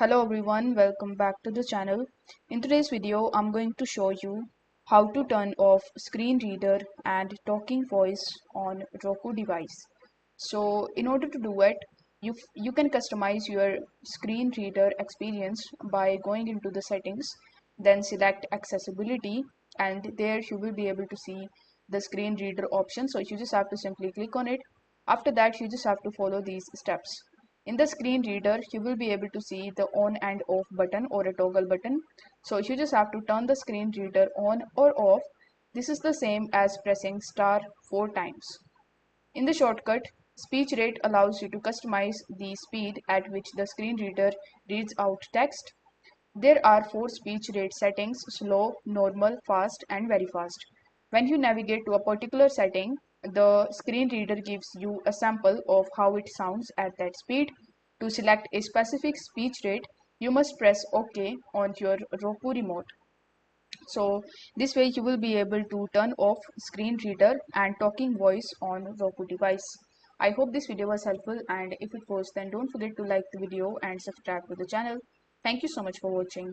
Hello everyone, welcome back to the channel. In today's video, I'm going to show you how to turn off screen reader and talking voice on ROKU device. So in order to do it, you can customize your screen reader experience by going into the settings, then select accessibility, and there you will be able to see the screen reader option. So you just have to simply click on it. After that, you just have to follow these steps. In the screen reader, you will be able to see the on and off button or a toggle button. So you just have to turn the screen reader on or off. This is the same as pressing star 4 times. In the shortcut, speech rate allows you to customize the speed at which the screen reader reads out text. There are 4 speech rate settings: slow, normal, fast, and very fast. When you navigate to a particular setting, the screen reader gives you a sample of how it sounds at that speed. To select a specific speech rate, you must press OK on your Roku remote. So this way you will be able to turn off screen reader and talking voice on Roku device. I hope this video was helpful, and if it was, then don't forget to like the video and subscribe to the channel. Thank you so much for watching.